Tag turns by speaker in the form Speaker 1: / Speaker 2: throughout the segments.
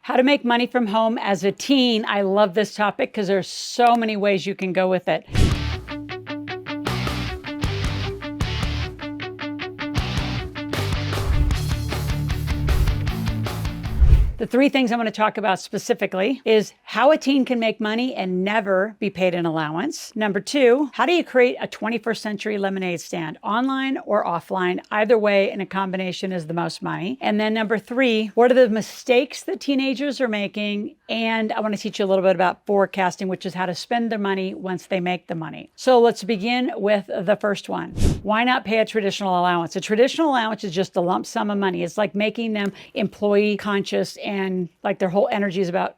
Speaker 1: How to make money from home as a teen. I love this topic because there's so many ways you can go with it. The three things I'm going to talk about specifically is how a teen can make money and never be paid an allowance. Number two, how do you create a 21st century lemonade stand, online or offline? Either way, in a combination is the most money. And then number three, what are the mistakes that teenagers are making? And I want to teach you a little bit about forecasting, which is how to spend their money once they make the money. So let's begin with the first one. Why not pay a traditional allowance? A traditional allowance is just a lump sum of money. It's like making them employee conscious and like their whole energy is about,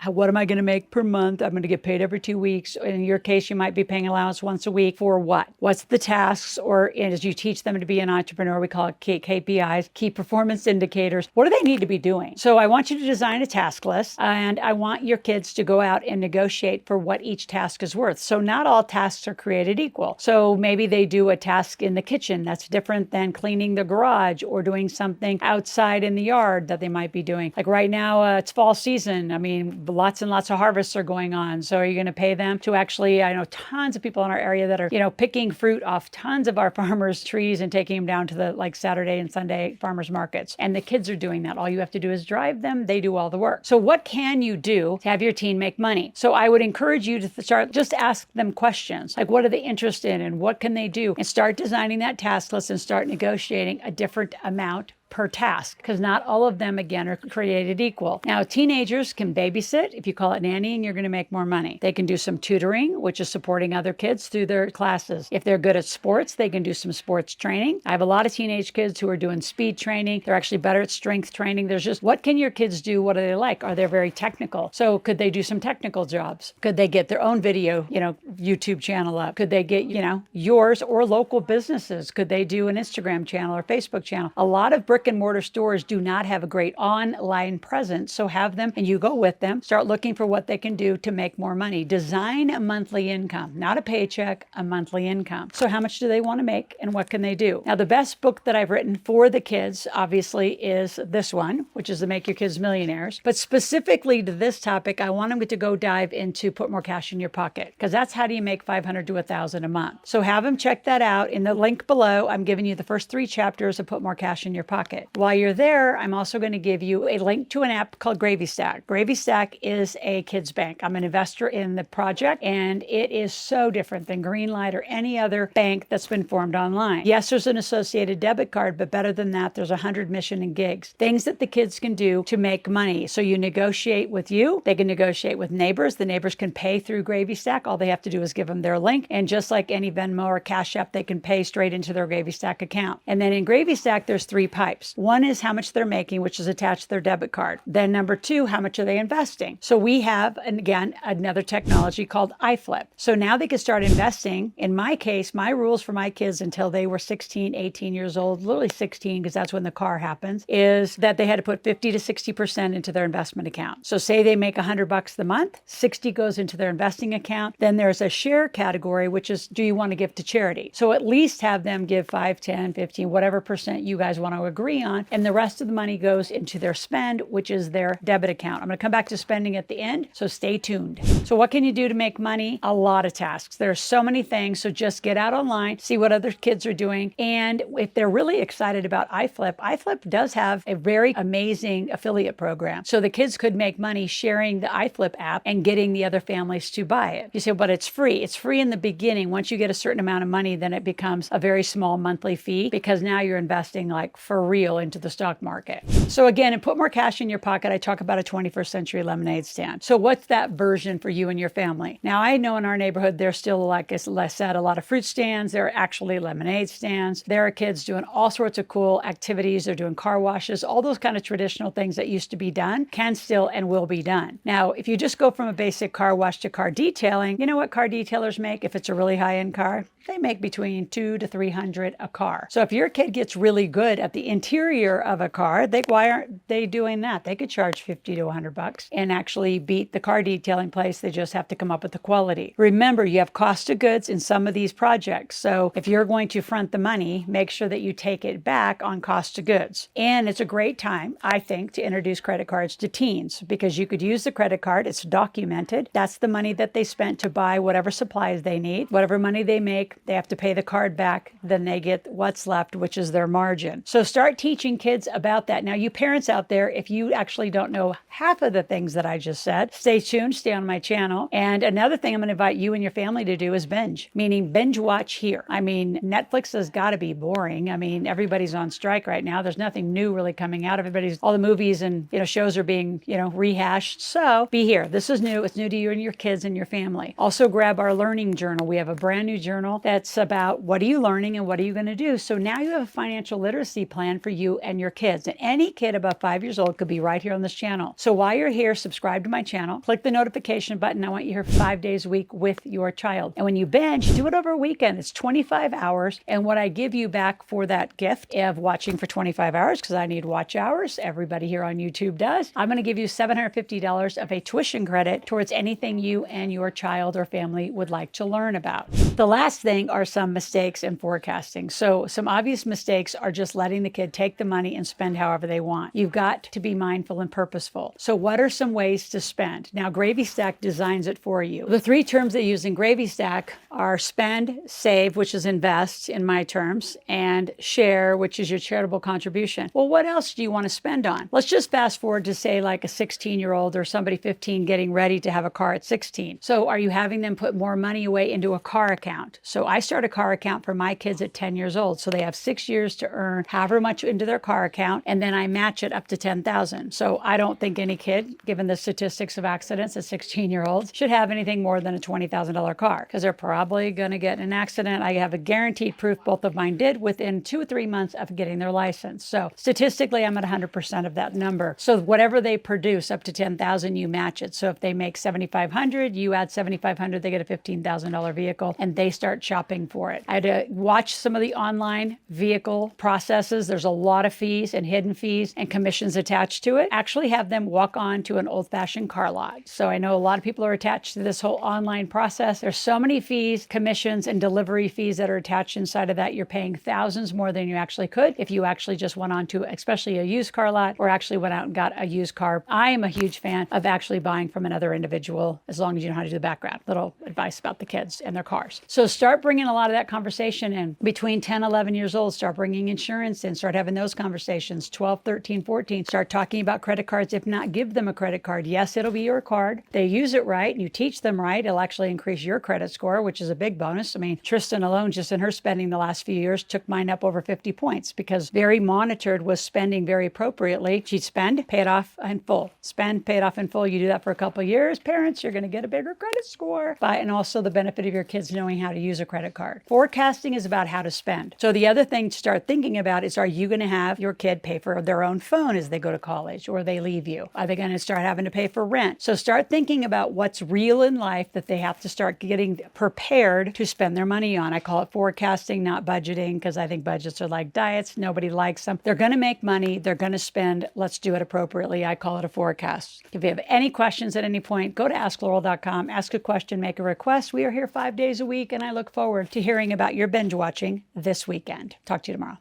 Speaker 1: what am I going to make per month? I'm going to get paid every 2 weeks. In your case, you might be paying allowance once a week for what? What's the tasks? Or as you teach them to be an entrepreneur, we call it KPIs, key performance indicators. What do they need to be doing? So I want you to design a task list, and I want your kids to go out and negotiate for what each task is worth. So not all tasks are created equal. So maybe they do a task in the kitchen that's different than cleaning the garage or doing something outside in the yard that they might be doing. Like right now, it's fall season. I mean, lots and lots of harvests are going on. So are you going to pay them to actually, I know tons of people in our area that are, picking fruit off tons of our farmers' trees and taking them down to the Saturday and Sunday farmers markets. And the kids are doing that. All you have to do is drive them. They do all the work. So what can you do to have your teen make money? So I would encourage you to start, just ask them questions. Like, what are they interested in and what can they do? And start designing that task list and start negotiating a different amount per task, because not all of them, again, are created equal. Now, teenagers can babysit. If you call it nannying, you're going to make more money. They can do some tutoring, which is supporting other kids through their classes. If they're good at sports, they can do some sports training. I have a lot of teenage kids who are doing speed training. They're actually better at strength training. There's just, what can your kids do? What do they like? Are they very technical? So could they do some technical jobs? Could they get their own video, YouTube channel up? Could they get, yours or local businesses? Could they do an Instagram channel or Facebook channel? A lot of brick and mortar stores do not have a great online presence. So have them and you go with them, start looking for what they can do to make more money. Design a monthly income, not a paycheck, a monthly income. So how much do they want to make and what can they do? Now, the best book that I've written for the kids, obviously, is this one, which is to Make Your Kids Millionaires. But specifically to this topic, I want them to go dive into Put More Cash in Your Pocket, because that's how do you make $500 to $1,000 a month. So have them check that out. In the link below, I'm giving you the first 3 chapters of Put More Cash in Your Pocket. While you're there, I'm also going to give you a link to an app called GravyStack. GravyStack is a kids bank. I'm an investor in the project, and it is so different than Greenlight or any other bank that's been formed online. Yes, there's an associated debit card, but better than that, there's 100 mission and gigs. Things that the kids can do to make money. So you negotiate with you. They can negotiate with neighbors. The neighbors can pay through GravyStack. All they have to do is give them their link. And just like any Venmo or Cash App, they can pay straight into their GravyStack account. And then in GravyStack, there's 3 pipes. One is how much they're making, which is attached to their debit card. Then number 2, how much are they investing? So we have, and again, another technology called iFlip. So now they can start investing. In my case, my rules for my kids until they were 16, 18 years old, literally 16, because that's when the car happens, is that they had to put 50 to 60% into their investment account. So say they make $100 a month, 60 goes into their investing account. Then there's a share category, which is, do you want to give to charity? So at least have them give 5, 10, 15, whatever percent you guys want to agree on. And the rest of the money goes into their spend, which is their debit account. I'm going to come back to spending at the end, so stay tuned. So what can you do to make money? A lot of tasks. There are so many things. So just get out online, see what other kids are doing. And if they're really excited about iFlip, iFlip does have a very amazing affiliate program. So the kids could make money sharing the iFlip app and getting the other families to buy it. You say, but it's free. It's free in the beginning. Once you get a certain amount of money, then it becomes a very small monthly fee, because now you're investing like for real into the stock market. So again, and Put More Cash in Your Pocket, I talk about a 21st century lemonade stand. So what's that version for you and your family? Now, I know in our neighborhood, there's still, like I said, a lot of fruit stands. There are actually lemonade stands. There are kids doing all sorts of cool activities. They're doing car washes. All those kind of traditional things that used to be done can still and will be done. Now, if you just go from a basic car wash to car detailing, you know what car detailers make if it's a really high-end car? They make between $200 to $300 a car. So if your kid gets really good at the interior of a car, why aren't they doing that? They could charge 50 to 100 bucks and actually beat the car detailing place. They just have to come up with the quality. Remember, you have cost of goods in some of these projects. So if you're going to front the money, make sure that you take it back on cost of goods. And it's a great time, I think, to introduce credit cards to teens because you could use the credit card. It's documented. That's the money that they spent to buy whatever supplies they need. Whatever money they make, they have to pay the card back. Then they get what's left, which is their margin. So start teaching kids about that. Now, you parents out there, if you actually don't know half of the things that I just said, stay tuned, stay on my channel. And another thing I'm going to invite you and your family to do is binge, meaning binge watch here. I mean, Netflix has got to be boring. I mean, everybody's on strike right now. There's nothing new really coming out. All the movies and, shows are being, rehashed. So be here. This is new. It's new to you and your kids and your family. Also grab our learning journal. We have a brand new journal that's about what are you learning and what are you going to do. So now you have a financial literacy plan for you and your kids. And any kid above 5 years old could be right here on this channel. So while you're here, subscribe to my channel, click the notification button. I want you here 5 days a week with your child. And when you binge, do it over a weekend. It's 25 hours. And what I give you back for that gift of watching for 25 hours, because I need watch hours, everybody here on YouTube does, I'm going to give you $750 of a tuition credit towards anything you and your child or family would like to learn about. The last thing are some mistakes in forecasting. So some obvious mistakes are just letting the kid take the money and spend however they want. You've got to be mindful and purposeful. So what are some ways to spend? Now, GravyStack designs it for you. The three terms they use in GravyStack are spend, save, which is invest in my terms, and share, which is your charitable contribution. Well, what else do you want to spend on? Let's just fast forward to say like a 16-year-old or somebody 15 getting ready to have a car at 16. So are you having them put more money away into a car account? So I start a car account for my kids at 10 years old. So they have 6 years to earn however much into their car account, and then I match it up to 10,000. So I don't think any kid, given the statistics of accidents at 16-year-olds, should have anything more than a $20,000 car because they're probably going to get in an accident. I have a guaranteed proof both of mine did within 2 or 3 months of getting their license. So statistically, I'm at 100% of that number. So whatever they produce up to 10,000, you match it. So if they make 7,500, you add 7,500, they get a $15,000 vehicle and they start shopping for it. I had to watch some of the online vehicle processes. There's a lot of fees and hidden fees and commissions attached to it. Actually have them walk on to an old-fashioned car lot. So I know a lot of people are attached to this whole online process. There's so many fees, commissions, and delivery fees that are attached inside of that. You're paying thousands more than you actually could if you actually just went on to especially a used car lot or actually went out and got a used car. I am a huge fan of actually buying from another individual as long as you know how to do the background. Little advice about the kids and their cars. So start bringing a lot of that conversation in. Between 10, 11 years old, start bringing insurance in, start having those conversations. 12, 13, 14, start talking about credit cards. If not, give them a credit card. Yes, it'll be your card. They use it right and you teach them right. It'll actually increase your credit score, which is a big bonus. I mean, Tristan alone, just in her spending the last few years, took mine up over 50 points because very monitored, was spending very appropriately. She'd spend, pay it off in full. Spend, pay it off in full. You do that for a couple of years, parents, you're going to get a bigger credit score. And also the benefit of your kids knowing how to use a credit card. Forecasting is about how to spend. So the other thing to start thinking about is, are you going to have your kid pay for their own phone as they go to college or they leave you? Are they going to start having to pay for rent? So start thinking about what's real in life that they have to start getting prepared to spend their money on. I call it forecasting, not budgeting, because I think budgets are like diets. Nobody likes them. They're going to make money. They're going to spend. Let's do it appropriately. I call it a forecast. If you have any questions at any point, go to askloral.com, ask a question, make a request. We are here 5 days a week, and I look forward to hearing about your binge watching this weekend. Talk to you tomorrow.